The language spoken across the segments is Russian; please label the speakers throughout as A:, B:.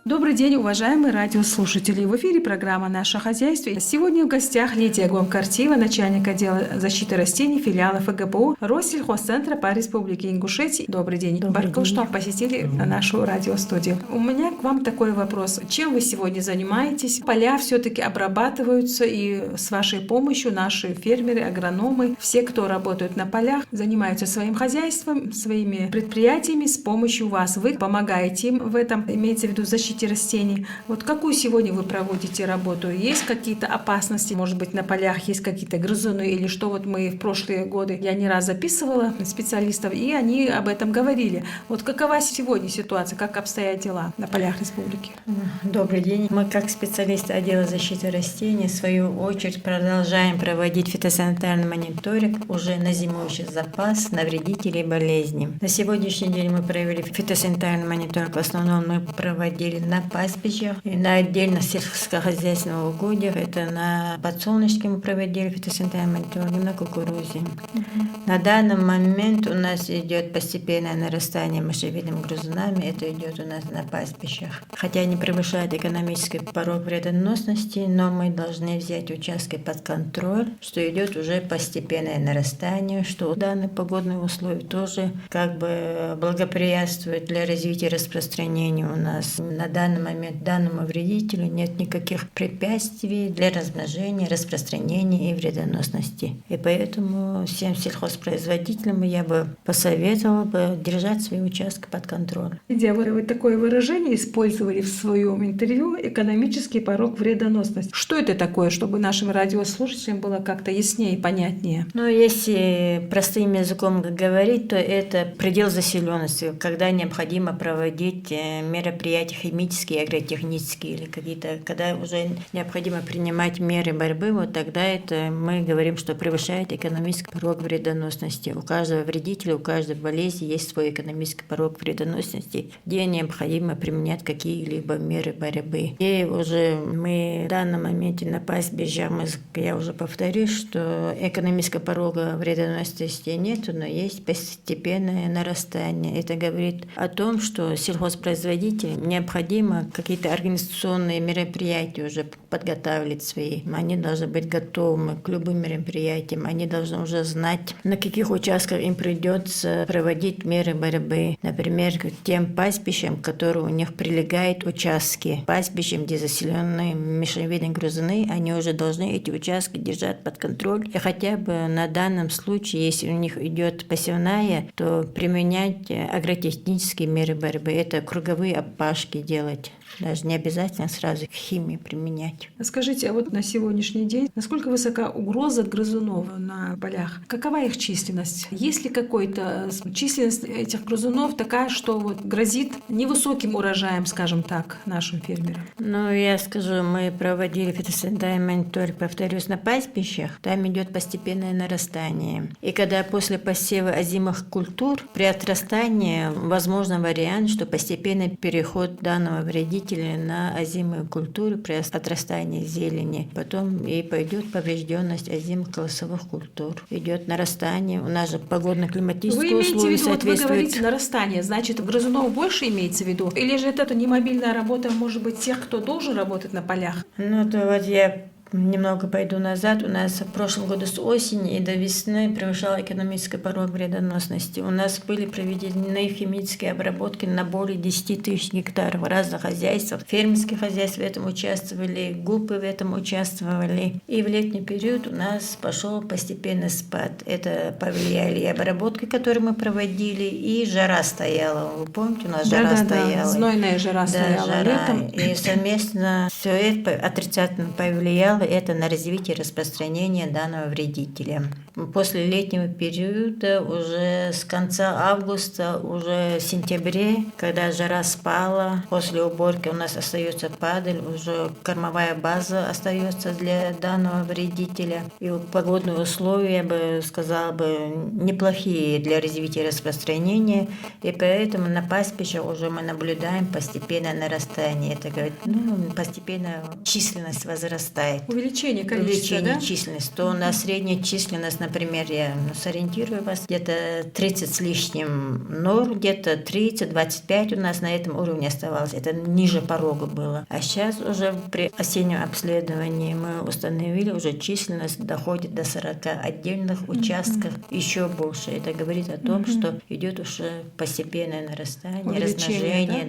A: Добрый день, уважаемые радиослушатели. В эфире программа «Наше хозяйство». Сегодня в гостях Лидия Гомкартиева, начальник отдела защиты растений филиала ФГПУ Россельхозцентра по Республике Ингушетия. Добрый день. Баркал, что посетили нашу радиостудию. У меня к вам такой вопрос. Чем вы сегодня занимаетесь? Поля все-таки обрабатываются, и с вашей помощью наши фермеры, агрономы, все, кто работают на полях, занимаются своим хозяйством, своими предприятиями с помощью вас. Вы помогаете им в этом, имеется в виду защите растений. Вот какую сегодня вы проводите работу? Есть какие-то опасности, может быть, на полях есть какие-то грызуны или что? Вот мы в прошлые годы, я не раз записывала специалистов, и они об этом говорили. Вот какова сегодня ситуация, как обстоят дела на полях республики?
B: Добрый день. Мы, как специалисты отдела защиты растений, в свою очередь продолжаем проводить фитосанитарный мониторинг уже на зимующий запас, на вредителей и болезни. На сегодняшний день мы провели фитосанитарный мониторинг. В основном мы проводили на пастбищах и на отдельно сельскохозяйственных угодьях. Это на подсолнечке мы проводили фитосанитарный мониторинг, на кукурузе. На данный момент у нас идет постепенное нарастание мышевидными грызунами. Это идет у нас на пастбищах. Хотя не превышает экономический порог вредоносности, но мы должны взять участки под контроль, что идет уже постепенное нарастание, что данные погодные условия тоже как бы благоприятствуют для развития и распространения у нас. На данный момент данному вредителю нет никаких препятствий для размножения, распространения и вредоносности. И поэтому всем сельхозпроизводителям я бы посоветовала бы держать свои участки под контролем.
A: Лидия, вы такое выражение использовали в своем интервью «экономический порог вредоносности». Что это такое, чтобы нашим радиослушателям было как-то яснее и понятнее?
B: Ну, если простым языком говорить, то это предел заселенности, когда необходимо проводить мероприятия химические, агротехнические или какие-то, когда уже необходимо принимать меры борьбы, вот тогда это мы говорим, что превышает экономический порог вредоносности. У каждого вредителя, у каждой болезни есть свой экономический порог вредоносности, где необходимо применять какие-либо меры борьбы. И уже мы в данном моменте на пастбищах, я уже повторюсь, что экономического порога вредоносности нет, но есть постепенное нарастание. Это говорит о том, что сельхозпроизводителям необходимо какие-то организационные мероприятия уже подготавливать свои. Они должны быть готовы к любым мероприятиям. Они должны уже знать, на каких участках им придется проводить меры борьбы. Например, к тем пастбищам, которые у них прилегают участки. Пастбищам, где заселенные мешевидные грызуны, они уже должны эти участки держать под контроль. И хотя бы на данном случае, если у них идет посевная, то применять агротехнические меры борьбы. Это круговые опашки делать. Даже не обязательно сразу химию применять.
A: Скажите, а вот на сегодняшний день, насколько высока угроза грызунов на полях? Какова их численность? Есть ли какой-то численность этих грызунов такая, что вот грозит невысоким урожаем, скажем так, нашим фермерам?
B: Ну, я скажу, мы проводили фитосанитарный мониторинг, повторюсь, на пастбищах. Там идет постепенное нарастание. И когда после посева озимых культур, при отрастании возможен вариант, что постепенный переход данного вредителя на озимую культуру при отрастании зелени. Потом и пойдет поврежденность озимых колосовых культур. Идет нарастание. У нас же погодно-климатические условия соответствуют.
A: Вот вы говорите нарастание, значит, грызунов больше имеется в виду? Или же это не мобильная работа, может быть, тех, кто должен работать на полях?
B: Ну, то вот я немного пойду назад. У нас в прошлом году с осени и до весны превышал экономический порог вредоносности. У нас были проведены химические обработки на более 10 тысяч гектаров в разных хозяйствах. Фермерские хозяйства в этом участвовали, ГУПы в этом участвовали. И в летний период у нас пошел постепенный спад. Это повлияли и обработки, которые мы проводили, и жара стояла. Вы помните, у нас жара стояла?
A: Знойная жара стояла летом.
B: И совместно все это отрицательно повлияло это на развитие и распространение данного вредителя. После летнего периода, уже с конца августа, уже в сентябре, когда жара спала, после уборки у нас остается падаль, уже кормовая база остается для данного вредителя. И погодные условия, я бы сказала, неплохие для развития и распространения. И поэтому на пастбищах уже мы наблюдаем постепенное нарастание. Это говорит, постепенно численность возрастает.
A: Увеличение количества,
B: численности. То у нас средняя численность например, я сориентирую вас, где-то 30 с лишним нор, где-то 30-25 у нас на этом уровне оставалось. Это ниже порога было. А сейчас уже при осеннем обследовании мы установили, уже численность доходит до 40 отдельных участков, еще больше. Это говорит о том, что идет уже постепенное нарастание, размножение,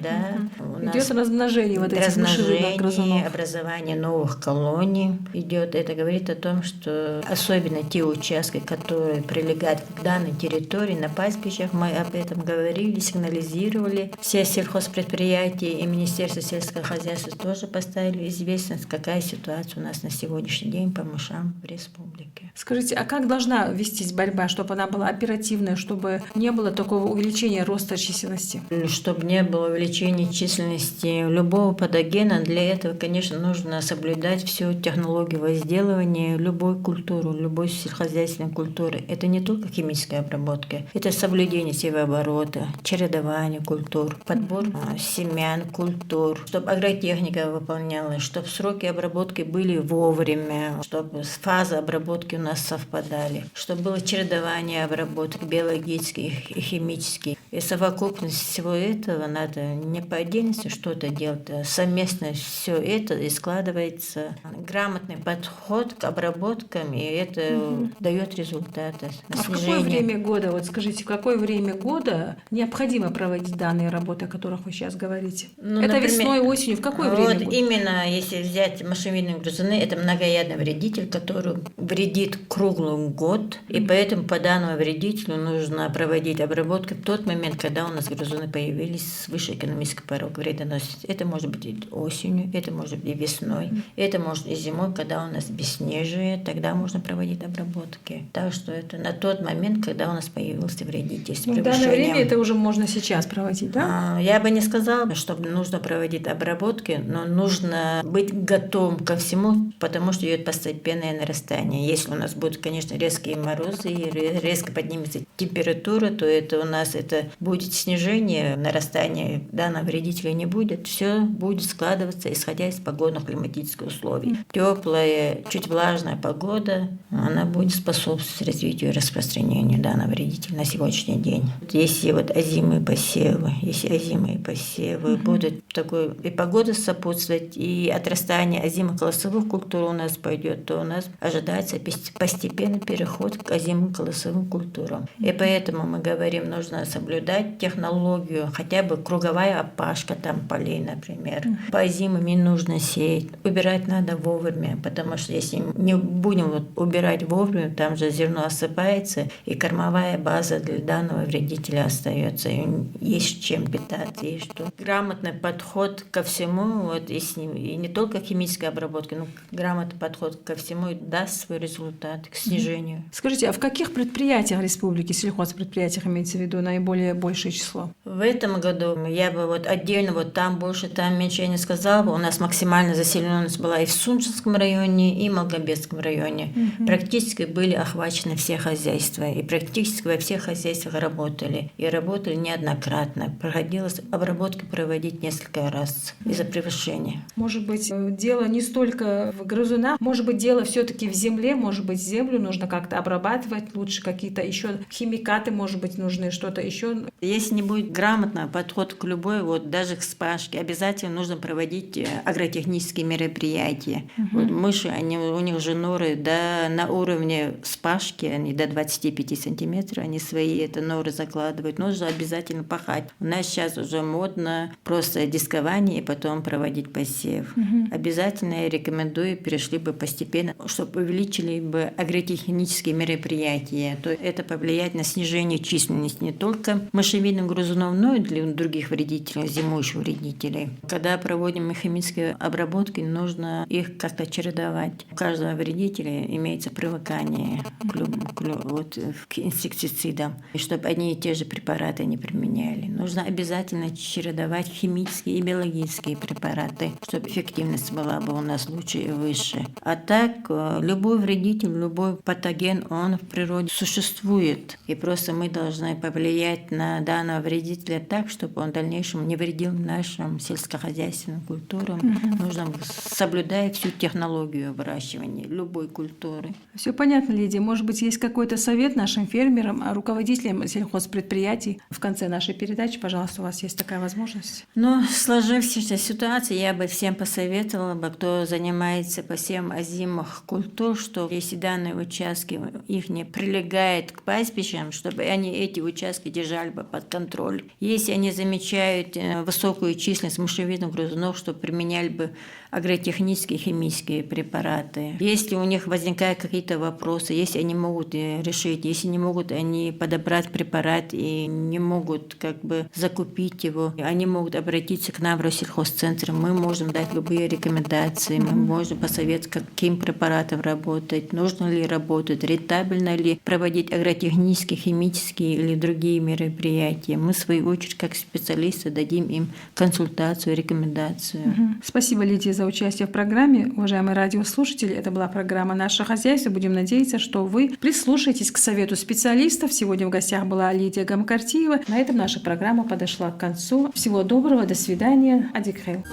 A: Идет размножение вот этих мышевидных грызунов.
B: Образование новых колоний идет. Это говорит о том, что особенно те участки, которые прилегают к данной территории, на пастбищах, мы об этом говорили, сигнализировали. Все сельхозпредприятия и Министерство сельского хозяйства тоже поставили известность, какая ситуация у нас на сегодняшний день по мышам в республике.
A: Скажите, а как должна вестись борьба, чтобы она была оперативной, чтобы не было такого увеличения роста численности?
B: Чтобы не было увеличения численности любого патогена, для этого, конечно, нужно соблюдать всю технологию возделывания любой культуры, любой сельскохозяйственной культуры. Это не только химическая обработка, это соблюдение севооборота, чередование культур, подбор семян, культур, чтобы агротехника выполнялась, чтобы сроки обработки были вовремя, чтобы фазы обработки у нас совпадали, чтобы было чередование обработок биологических и химических. И совокупность всего этого надо не по отдельности что-то делать, а совместно все это и складывается грамотный подход к обработкам, и это дает результаты.
A: А в какое время года, вот скажите, в какое время года необходимо проводить данные работы, о которых вы сейчас говорите? Это, например, весной, осенью, в какое время года?
B: Именно если взять мышевидные грызуны, это многоядный вредитель, который вредит круглый год, и поэтому по данному вредителю нужно проводить обработку в тот момент, когда у нас грызуны появились свыше экономического порога вредоносности. Это может быть и осенью, это может быть и весной, это может и зимой, когда у нас бесснежие, тогда можно проводить обработки. Так что это на тот момент, когда у нас появился вредитель.
A: В данное время это уже можно сейчас проводить, да?
B: Я бы не сказала, что нужно проводить обработки, но нужно быть готовым ко всему, потому что идет постепенное нарастание. Если у нас будут, конечно, резкие морозы и резко поднимется температура, то это у нас это будет снижение, нарастания данного вредителя не будет. Все будет складываться, исходя из погодно-климатических условий. Теплая, чуть влажная погода, она будет способствовать развитию и распространению данного вредителя на сегодняшний день. Если вот озимые посевы, будут такой и погода сопутствовать, и отрастание озимо-колосовых культур у нас пойдет, то у нас ожидается постепенный переход к озимо-колосовым культурам. И поэтому мы говорим, нужно соблюдать технологию, хотя бы круговая опашка там полей, например. По озимам не нужно сеять, убирать надо вовремя, потому что если не будем убирать вовремя, там же зерно осыпается, и кормовая база для данного вредителя остается. И есть чем питаться, есть что. Грамотный подход ко всему, вот, и с ним, и не только химическая обработка, но грамотный подход ко всему даст свой результат к снижению.
A: Скажите, а в каких предприятиях республики, сельхозпредприятиях имеется в виду наиболее большее число?
B: В этом году я бы вот отдельно вот там больше, там меньше я не сказала бы. У нас максимальная заселенность была и в Сунжском районе, и в Малгобекском районе. Практически были охвачены все хозяйства, и практически во всех хозяйствах работали. И работали неоднократно. Приходилось обработку проводить несколько раз из-за превышения.
A: Может быть, дело не столько в грызунах, может быть, дело все-таки в земле, может быть, землю нужно как-то обрабатывать, лучше какие-то еще химикаты, может быть, нужны, что-то еще.
B: Если не будет грамотно подход к любой, вот даже к спашке, обязательно нужно проводить агротехнические мероприятия. Вот мыши, у них же норы на уровне спашки, они до 25 сантиметров, они свои это норы закладывают. Нужно обязательно пахать. У нас сейчас уже модно просто дискование и потом проводить посев. Обязательно я рекомендую, перешли бы постепенно, чтобы увеличили бы агротехнические мероприятия. То это повлияет на снижение численности не только мышевидных грызунов, но и для других вредителей, зимующих вредителей. Когда проводим химические обработки, нужно их как-то чередовать. У каждого вредителя имеется привыкание к инсектицидам, и чтобы одни и те же препараты не применяли. Нужно обязательно чередовать химические и биологические препараты, чтобы эффективность была бы у нас лучше и выше. А так, любой вредитель, любой патоген, он в природе существует. И просто мы должны повлиять на данного вредителя так, чтобы он в дальнейшем не вредил нашим сельскохозяйственным культурам. Нужно соблюдать всю технологию выращивания любой культуры.
A: Все понятно, Лидия Лидия, может быть, есть какой-то совет нашим фермерам, руководителям сельхозпредприятий? В конце нашей передачи, пожалуйста, у вас есть такая возможность.
B: Но в сложившейся ситуации я бы всем посоветовала, кто занимается посевом озимых культур, что если данные участки их не прилегают к пастбищам, чтобы они эти участки держали бы под контроль. Если они замечают высокую численность мышевидных грызунов, что применяли бы агротехнические, химические препараты. Если у них возникают какие-то вопросы, если они могут решить, если не могут они подобрать препарат и не могут закупить его, они могут обратиться к нам в Россельхозцентр. Мы можем дать любые рекомендации, мы можем посоветовать, каким препаратом работать, нужно ли работать, рентабельно ли проводить агротехнические, химические или другие мероприятия. Мы, в свою очередь, как специалисты, дадим им консультацию, рекомендацию.
A: Спасибо, Лидия, за участие в программе. Уважаемые радиослушатели, это была программа «Наше хозяйство». Будем надеяться, что вы прислушаетесь к совету специалистов. Сегодня в гостях была Лидия Гамкартиева. На этом наша программа подошла к концу. Всего доброго, до свидания. Адикхейл.